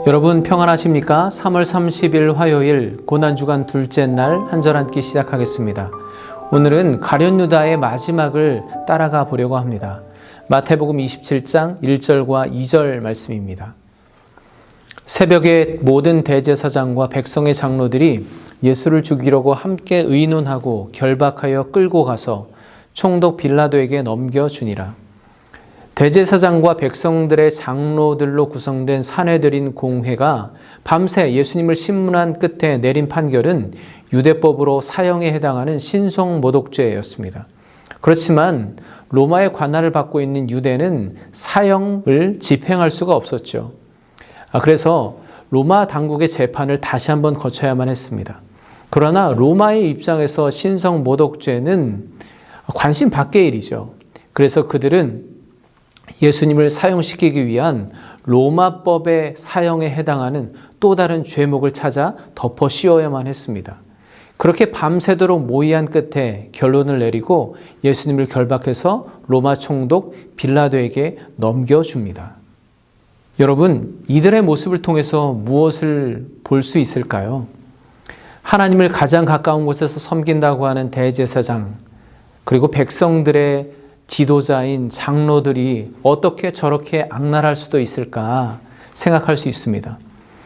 여러분 평안하십니까? 3월 30일 화요일 고난주간 둘째 날 한절 앉기 시작하겠습니다. 오늘은 가룟 유다의 마지막을 따라가 보려고 합니다. 마태복음 27장 1절과 2절 말씀입니다. 새벽에 모든 대제사장과 백성의 장로들이 예수를 죽이려고 함께 의논하고 결박하여 끌고 가서 총독 빌라도에게 넘겨주니라. 대제사장과 백성들의 장로들로 구성된 사내들인 공회가 밤새 예수님을 신문한 끝에 내린 판결은 유대법으로 사형에 해당하는 신성모독죄였습니다. 그렇지만 로마의 관할을 받고 있는 유대는 사형을 집행할 수가 없었죠. 그래서 로마 당국의 재판을 다시 한번 거쳐야만 했습니다. 그러나 로마의 입장에서 신성모독죄는 관심 밖의 일이죠. 그래서 그들은 예수님을 사형시키기 위한 로마법의 사형에 해당하는 또 다른 죄목을 찾아 덮어 씌워야만 했습니다. 그렇게 밤새도록 모의한 끝에 결론을 내리고 예수님을 결박해서 로마 총독 빌라도에게 넘겨줍니다. 여러분, 이들의 모습을 통해서 무엇을 볼 수 있을까요? 하나님을 가장 가까운 곳에서 섬긴다고 하는 대제사장, 그리고 백성들의 지도자인 장로들이 어떻게 저렇게 악랄할 수도 있을까 생각할 수 있습니다.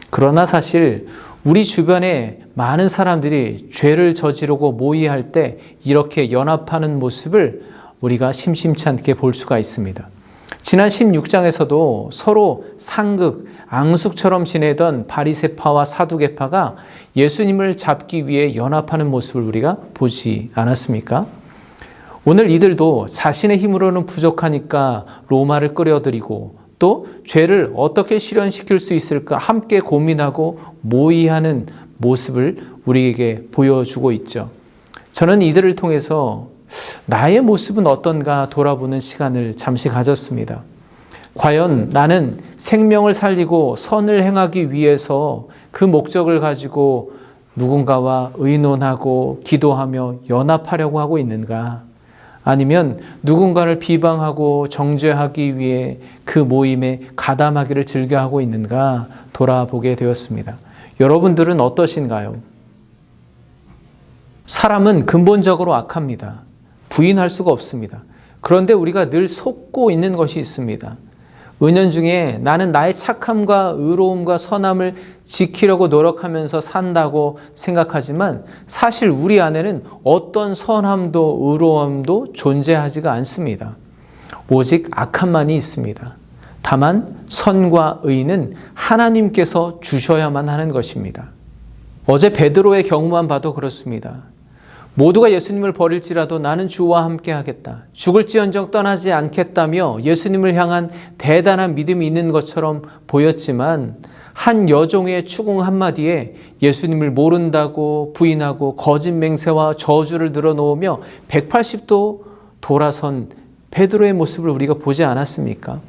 그러나 사실 우리 주변에 많은 사람들이 죄를 저지르고 모의할 때 이렇게 연합하는 모습을 우리가 심심치 않게 볼 수가 있습니다. 지난 16장에서도 서로 상극, 앙숙처럼 지내던 바리새파와 사두개파가 예수님을 잡기 위해 연합하는 모습을 우리가 보지 않았습니까? 오늘 이들도 자신의 힘으로는 부족하니까 로마를 끌어들이고 또 죄를 어떻게 실현시킬 수 있을까 함께 고민하고 모의하는 모습을 우리에게 보여주고 있죠. 저는 이들을 통해서 나의 모습은 어떤가 돌아보는 시간을 잠시 가졌습니다. 과연 나는 생명을 살리고 선을 행하기 위해서 그 목적을 가지고 누군가와 의논하고 기도하며 연합하려고 하고 있는가? 아니면 누군가를 비방하고 정죄하기 위해 그 모임에 가담하기를 즐겨하고 있는가 돌아보게 되었습니다. 여러분들은 어떠신가요? 사람은 근본적으로 악합니다. 부인할 수가 없습니다. 그런데 우리가 늘 속고 있는 것이 있습니다. 은연중에 나는 나의 착함과 의로움과 선함을 지키려고 노력하면서 산다고 생각하지만 사실 우리 안에는 어떤 선함도 의로움도 존재하지가 않습니다. 오직 악함만이 있습니다. 다만 선과 의는 하나님께서 주셔야만 하는 것입니다. 어제 베드로의 경우만 봐도 그렇습니다. 모두가 예수님을 버릴지라도 나는 주와 함께 하겠다. 죽을지언정 떠나지 않겠다며 예수님을 향한 대단한 믿음이 있는 것처럼 보였지만 한 여종의 추궁 한마디에 예수님을 모른다고 부인하고 거짓 맹세와 저주를 늘어놓으며 180도 돌아선 베드로의 모습을 우리가 보지 않았습니까?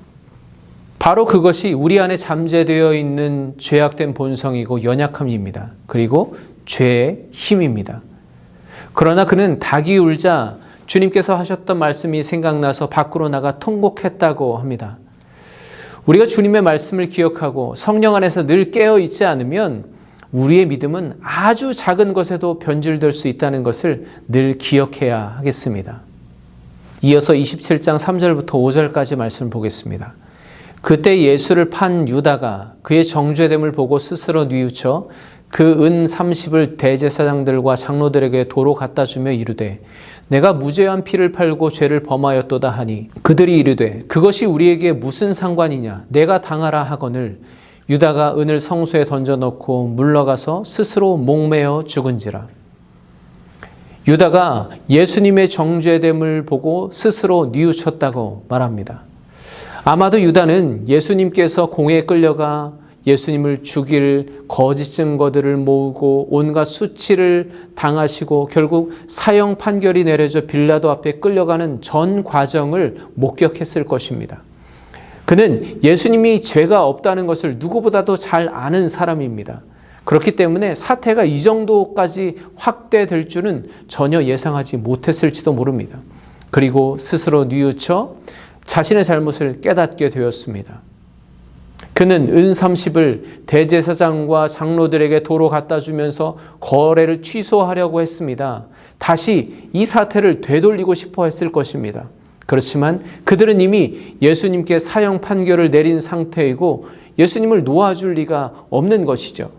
바로 그것이 우리 안에 잠재되어 있는 죄악된 본성이고 연약함입니다. 그리고 죄의 힘입니다. 그러나 그는 닭이 울자 주님께서 하셨던 말씀이 생각나서 밖으로 나가 통곡했다고 합니다. 우리가 주님의 말씀을 기억하고 성령 안에서 늘 깨어 있지 않으면 우리의 믿음은 아주 작은 것에도 변질될 수 있다는 것을 늘 기억해야 하겠습니다. 이어서 27장 3절부터 5절까지 말씀을 보겠습니다. 그때 예수를 판 유다가 그의 정죄됨을 보고 스스로 뉘우쳐 그 은 30을 대제사장들과 장로들에게 도로 갖다 주며 이르되 내가 무죄한 피를 팔고 죄를 범하였도다 하니 그들이 이르되 그것이 우리에게 무슨 상관이냐 내가 당하라 하거늘 유다가 은을 성소에 던져넣고 물러가서 스스로 목매어 죽은지라. 유다가 예수님의 정죄됨을 보고 스스로 뉘우쳤다고 말합니다. 아마도 유다는 예수님께서 공회에 끌려가 예수님을 죽일 거짓 증거들을 모으고 온갖 수치를 당하시고 결국 사형 판결이 내려져 빌라도 앞에 끌려가는 전 과정을 목격했을 것입니다. 그는 예수님이 죄가 없다는 것을 누구보다도 잘 아는 사람입니다. 그렇기 때문에 사태가 이 정도까지 확대될 줄은 전혀 예상하지 못했을지도 모릅니다. 그리고 스스로 뉘우쳐 자신의 잘못을 깨닫게 되었습니다. 그는 은 30을 대제사장과 장로들에게 도로 갖다 주면서 거래를 취소하려고 했습니다. 다시 이 사태를 되돌리고 싶어 했을 것입니다. 그렇지만 그들은 이미 예수님께 사형 판결을 내린 상태이고 예수님을 놓아줄 리가 없는 것이죠.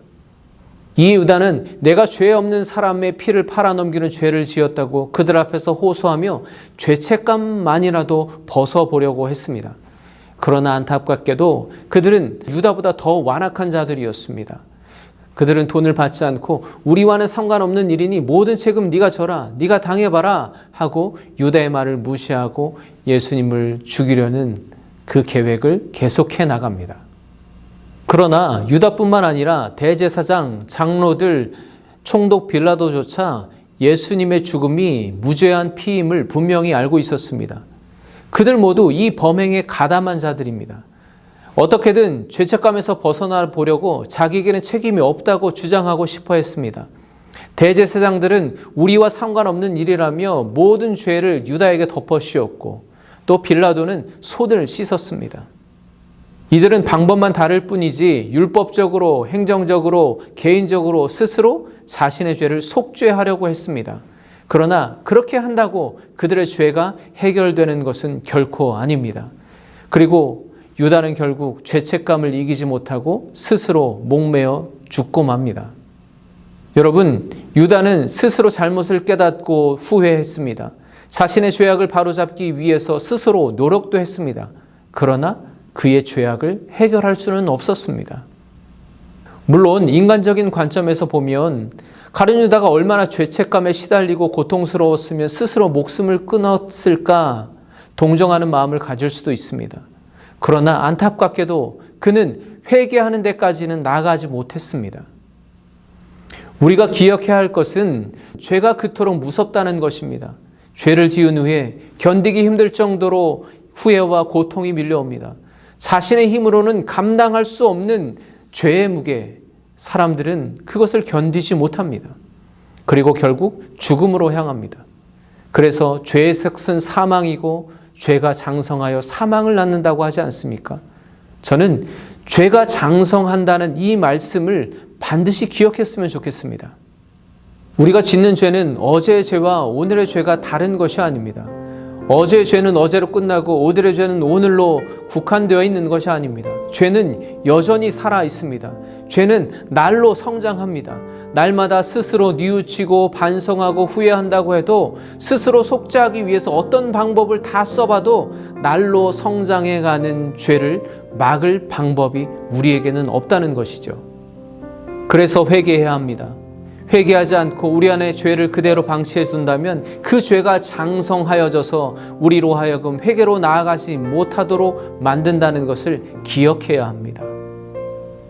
이 유다는 내가 죄 없는 사람의 피를 팔아넘기는 죄를 지었다고 그들 앞에서 호소하며 죄책감만이라도 벗어보려고 했습니다. 그러나 안타깝게도 그들은 유다보다 더 완악한 자들이었습니다. 그들은 돈을 받지 않고 우리와는 상관없는 일이니 모든 책임 네가 져라, 네가 당해봐라 하고 유다의 말을 무시하고 예수님을 죽이려는 그 계획을 계속해 나갑니다. 그러나 유다뿐만 아니라 대제사장, 장로들, 총독 빌라도조차 예수님의 죽음이 무죄한 피임을 분명히 알고 있었습니다. 그들 모두 이 범행에 가담한 자들입니다. 어떻게든 죄책감에서 벗어나 보려고 자기에게는 책임이 없다고 주장하고 싶어 했습니다. 대제사장들은 우리와 상관없는 일이라며 모든 죄를 유다에게 덮어씌웠고 또 빌라도는 손을 씻었습니다. 이들은 방법만 다를 뿐이지 율법적으로, 행정적으로, 개인적으로 스스로 자신의 죄를 속죄하려고 했습니다. 그러나 그렇게 한다고 그들의 죄가 해결되는 것은 결코 아닙니다. 그리고 유다는 결국 죄책감을 이기지 못하고 스스로 목매어 죽고 맙니다. 여러분, 유다는 스스로 잘못을 깨닫고 후회했습니다. 자신의 죄악을 바로잡기 위해서 스스로 노력도 했습니다. 그러나 그의 죄악을 해결할 수는 없었습니다. 물론 인간적인 관점에서 보면 가룟 유다가 얼마나 죄책감에 시달리고 고통스러웠으면 스스로 목숨을 끊었을까 동정하는 마음을 가질 수도 있습니다. 그러나 안타깝게도 그는 회개하는 데까지는 나아가지 못했습니다. 우리가 기억해야 할 것은 죄가 그토록 무섭다는 것입니다. 죄를 지은 후에 견디기 힘들 정도로 후회와 고통이 밀려옵니다. 자신의 힘으로는 감당할 수 없는 죄의 무게, 사람들은 그것을 견디지 못합니다. 그리고 결국 죽음으로 향합니다. 그래서 죄의 색은 사망이고 죄가 장성하여 사망을 낳는다고 하지 않습니까? 저는 죄가 장성한다는 이 말씀을 반드시 기억했으면 좋겠습니다. 우리가 짓는 죄는 어제의 죄와 오늘의 죄가 다른 것이 아닙니다. 어제의 죄는 어제로 끝나고 오늘의 죄는 오늘로 국한되어 있는 것이 아닙니다. 죄는 여전히 살아 있습니다. 죄는 날로 성장합니다. 날마다 스스로 뉘우치고 반성하고 후회한다고 해도 스스로 속죄하기 위해서 어떤 방법을 다 써봐도 날로 성장해가는 죄를 막을 방법이 우리에게는 없다는 것이죠. 그래서 회개해야 합니다. 회개하지 않고 우리 안에 죄를 그대로 방치해 둔다면 그 죄가 장성하여져서 우리로 하여금 회개로 나아가지 못하도록 만든다는 것을 기억해야 합니다.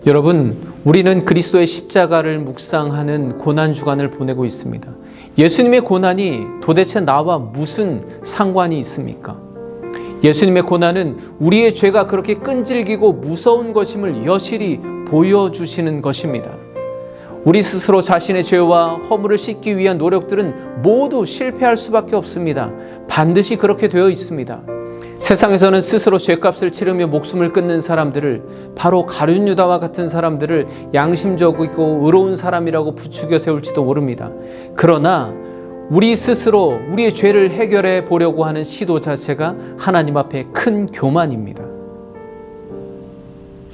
여러분, 우리는 그리스도의 십자가를 묵상하는 고난주간을 보내고 있습니다. 예수님의 고난이 도대체 나와 무슨 상관이 있습니까? 예수님의 고난은 우리의 죄가 그렇게 끈질기고 무서운 것임을 여실히 보여주시는 것입니다. 우리 스스로 자신의 죄와 허물을 씻기 위한 노력들은 모두 실패할 수밖에 없습니다. 반드시 그렇게 되어 있습니다. 세상에서는 스스로 죄값을 치르며 목숨을 끊는 사람들을, 바로 가룟 유다와 같은 사람들을 양심적이고 의로운 사람이라고 부추겨 세울지도 모릅니다. 그러나 우리 스스로 우리의 죄를 해결해 보려고 하는 시도 자체가 하나님 앞에 큰 교만입니다.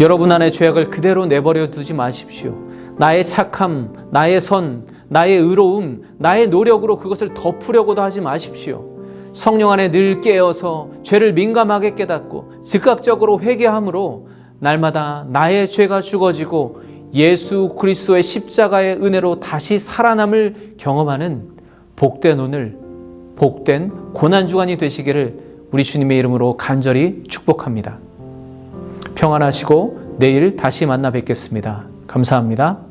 여러분 안에 죄악을 그대로 내버려 두지 마십시오. 나의 착함, 나의 선, 나의 의로움, 나의 노력으로 그것을 덮으려고도 하지 마십시오. 성령 안에 늘 깨어서 죄를 민감하게 깨닫고 즉각적으로 회개함으로 날마다 나의 죄가 죽어지고 예수 그리스도의 십자가의 은혜로 다시 살아남을 경험하는 복된 오늘, 복된 고난주간이 되시기를 우리 주님의 이름으로 간절히 축복합니다. 평안하시고 내일 다시 만나 뵙겠습니다. 감사합니다.